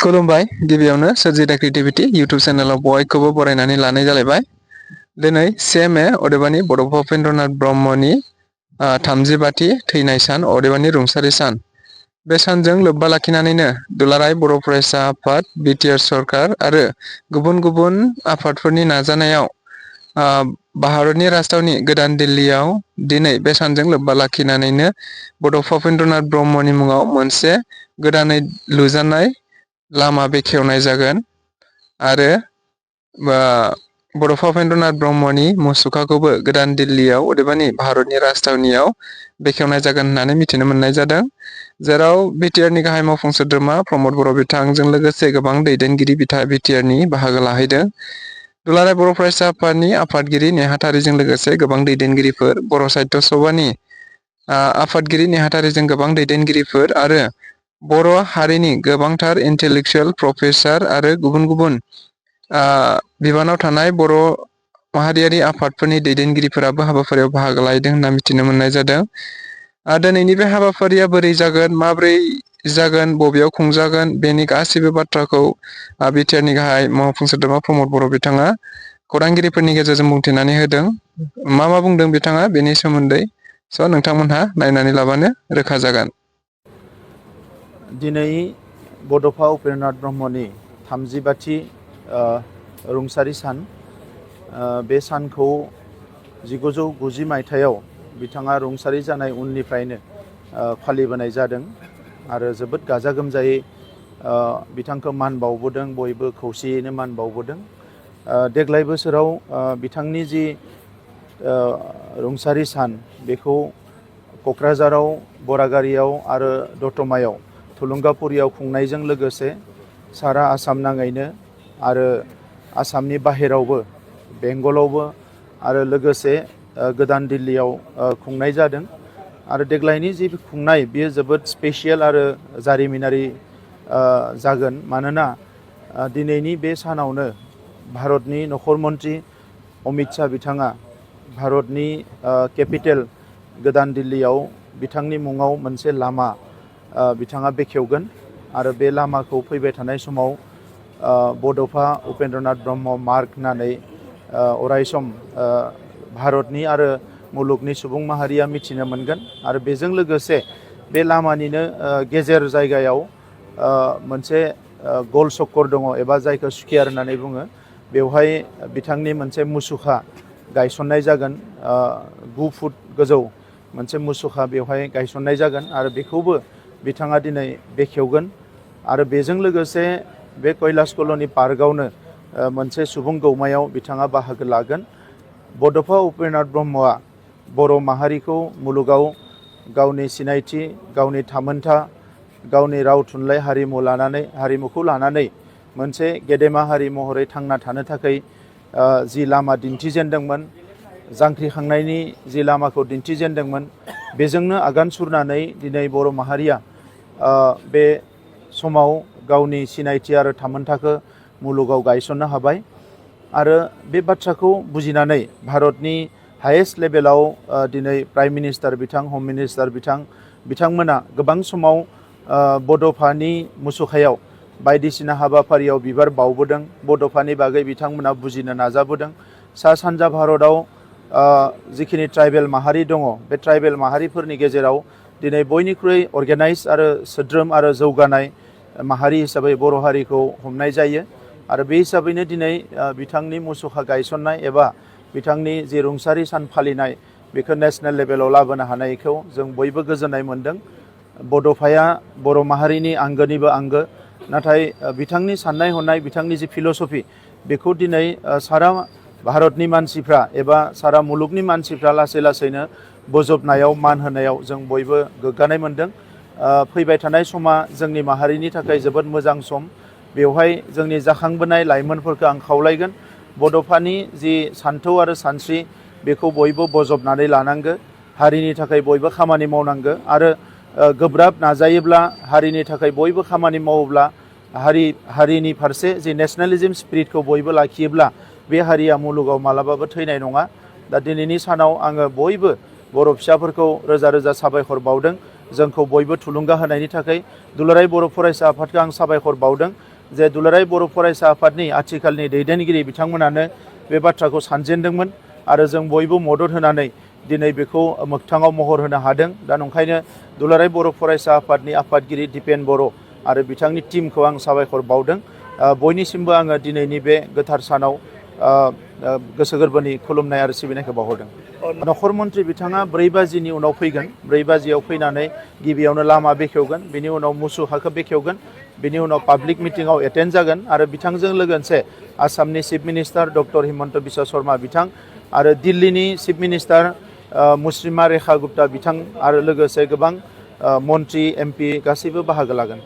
खुलुमबाय गिबियावनो सोरजिदा क्रिएटिभिटी इउट्यूब चेनेलाव बयखौबो बरायनानै लानाय जालायबाय। दिनै 1 मे अदेबानि बड'फ उपेन्द्रनाथ ब्रह्मनि 35थि थैनाय सान अदेबानि रुंसारि सान। बे सानजों लोब्बा लाखिनानैनो दुलाराय बर' फरायसा आफाद, बिटिआर सरकार आरो गुबुन गुबुन आफादफोरनि नाजानायाव भारतनि राजधानी गोदान दिल्लीयाव दिनै बे सानजों लोब्बा लाखिनानैनो बड'फ उपेन्द्रनाथ ब्रह्मनि मुङाव मोनसे गोदानै लुजानाय लामा बेखेवनाय जागोन आरो बड'फ उपेन्द्रनाथ ब्रह्मनि मुसुखाखौबो गोदान दिल्लीयाव अदेबानि भारतनि राजधानीयाव बेखेवनाय जागोन होननानै मिथिनो मोननाय जादों। जेराव बिटिआरनि गाहाय मावफुं सोद्रोमा प्रमद बर' बिथांजों लोगोसे गोबां दैदेनगिरि बिटिआरनि बाहागो लाहैदों। दुलाराय बर' फरायसा आफादनि आफादगिरि नेहाथारिजों लोगोसे गोबां दैदेनगिरिफोर, बर' साहित्य सभानि आफादगिरि नेहाथारिजों गोबां दैदेनगिरिफोर आरो बर' हारिनि गोबांथार इन्टेलेक्चुयेल प्रफेसार आरो गुबुन गुबुन बिबानाव थानाय बर' माहारियारि आफादफोरनि दैदेनगिरिफोराबो हाबाफारियाव बाहागो लाहैदों होनना मिथिनो मोननाय जादों। दिनैनि बे हाबाफारिया बोरै जागोन, माब्रै जागोन, बबेयाव खुंजागोन बेनि गासैबो बाथ्राखौ बिटिआरनि गाहाय मावफुं सोद्रोमा प्रमद बर' बिथाङा खौरांगिरिफोरनि गेजेरजों बुंथिनानै होदों। मा बुंदों बिथाङा बेनि सोमोन्दै नोंथांमोनहा नायनानै लाबानो रोखा जागोन। दिनै बड'फा उपेन्द्रनाथ ब्रह्मनि 35थि रुंसारि सान। बे सानखौ 1990 मायथाइयाव बिथाङा रुंसारि जानाय उननिफ्रायनो फालिबोनाय जादों आरो जोबोद गाजा गोमजायै बिथांखौ मान बावबोदों, बयबो खौसेयैनो मान बावबोदों। देग्लाय बोसोराव बिथांनि जि रुंसारि सान बेखौ क'क्राझाराव, बरागारियाव आरो दतमायाव थुलुंगाफुरियाव खुंनायजों लोगोसे सारा आसाम नाङैनो आरो आसामनि बाहेरावबो बेंगलावबो आरो लोगोसे गोदान दिल्लीयाव खुंनाय जादों। आरो देग्लायनि जि खुंनाय बेयो जोबोद स्पेसियेल आरो जारिमिनारि जागोन। मानोना दिनैनि बे सानावनो भारतनि नखर मन्त्रि अमित शाह बिथाङा भारतनि केपिटेल गोदान दिल्लीयाव बिथांनि मुङाव मोनसे लामा बिथाङा बेखेवगोन आरो बे लामाखौ फैबाय थानाय समाव बड'फा उपेन्द्रनाथ ब्रह्म मार्ग होननानै अरायसम भारतनि आरो मुलुगनि सुबुं माहारिया मिथिनो मोनगोन। आरो बेजों लोगोसे बे लामानिनो गेजेर जायगायाव मोनसे गल चक्कर दङ एबा जायखौ स्कुवेर होननानै बुङो। बेवहाय बिथांनि मोनसे मुसुखा गायसननाय जागोन। 9 फुट गोजौ मोनसे मुसुखा बेवहाय गायसननाय जागोन आरो बेखौबो बिथाङा दिनै बेखेवगोन। आरो बेजों लोगोसे बे कैलाश कल'नि पार्कआवनो मोनसे सुबुं गौमायाव बिथाङा बाहागो लागोन। बड'फा उपेन्द्रनाथ ब्रह्मआ बर' माहारिखौ मुलुगाव गावनि सिनायथि, गावनि थामोनथा, गावनि राव थुनलाइ हारिमुखौ लानानै मोनसे गेदेमा हारि महरै थांना थानो थाखाय जि लामा दिन्थिजेनदोंमोन, जांख्रिखांनायनि जि लामाखौ दिन्थिजेनदोंमोन, बेजोंनो आगान सुरनानै दिनै बर' माहारिया बे समाव गावनि सिनायथि आरो थामोनथाखौ मुलुगाव गायसननो हाबाय। आरो बे बाथ्राखौ बुजिनानै भारतनि हायेस्ट लेभेलाव दिनै प्राइम मिनिस्टार बिथां, हम मिनिस्टार बिथांमोना गोबां समाव बड'फानि मुसुखायाव बायदिसिना हाबाफारियाव बिबार बावबोदों। बड'फानि बागै बिथांमोना बुजिनो नाजाबोदों। सा सानजा भारतआव जिखिनि ट्राइबेल माहारि दङ, बे ट्राइबेल माहारिफोरनि गेजेराव दिनै बयनिख्रुइ अर्गेनाइज आरो सोद्रोम आरो जौगानाय माहारि हिसाबै बर' हारिखौ हमनाय जायो। आरो बे हिसाबैनो दिनै बिथांनि मुसुखा गायसननाय एबा बिथांनि जि रुंसारि सान फालिनाय बेखौ नेसनेल लेभेलाव लाबोनो हानायखौ जों बयबो गोजोननाय मोनदों। बड'फाया बर' माहारिनि आंगोनिबो आंगो, नाथाय बिथांनि साननाय हनाय, बिथांनि जि फिल'सफि बेखौ दिनै सारा भारतनि मानसिफ्रा एबा सारा मुलुगनि मानसिफ्रा लासै लासैनो बोजबनायाव, मान होनायाव जों बयबो गोग्गानाय मोनदों। फैबाय थानाय समा जोंनि माहारिनि थाखाय जोबोद मोजां सम। बेवहाय जोंनि जाखांबोनाय लाइमोनफोरखौ आं खावलायगोन, बड'फानि जि सान्थौ आरो सानस्रि बेखौ बयबो बजबनानै लानांगो। हारिनि थाखाय बयबो खामानि मावनांगो आरो गोब्राब नाजायोब्ला, हारिनि थाखाय बयबो खामानि मावोब्ला, हारिनि फारसे जि नेसनेलिज्म स्पिरिटखौ बयबो लाखियोब्ला बे हारिया मुलुगाव मालाबाबो थैनाय नङा। दा दिनैनि सानाव आङो बयबो बर' फिसाफोरखौ रोजा रोजा साबायखर बावदों जोंखौ बयबो थुलुंगा होनायनि थाखाय दुलाराय बर' फरायसा आफादखौ आं साबायखर बावदों जे दुलाराय बर' फरायसा आफादनि आथिखालनि दैदेनगिरि बिथांमोनानो बे बाथ्राखौ सानजेनदोंमोन आरो जों बयबो मदद होनानै दिनै बेखौ मोगथाङाव महर होनो हादों। दा नंखायनो दुलाराय बर' फरायसा आफादनि आफादगिरि दिपेन बर' आरो बिथांनि टिमखौ आं साबायखर बावदों। बयनिसिमबो आङो दिनैनि बे गोथार सानाव गोसो गोरबोनि खुलुमनाय आरो सिबिनायखौ बावहरदों। नखर मन्थ्रि बिथाङा 4 बाजिनि उनाव फैगोन। 4 बाजियाव फैनानै गिबियावनो लामा बेखेवगोन, बिनि उनाव मुसुखाखौ बेखेवगोन, बिनि उनाव पाब्लिक मिटिंआव एटेन्ड जागोन आरो बिथांजों लोगोसे आसामनि chief minister doctor Himanta Biswa Sharma बिथां आरो दिल्लीनि चिफ मिनिस्टार मुस्रिमा रेखा गुप्ता बिथां आरो लोगोसे गोबां मन्त्रि MP गासैबो बाहागो लागोन।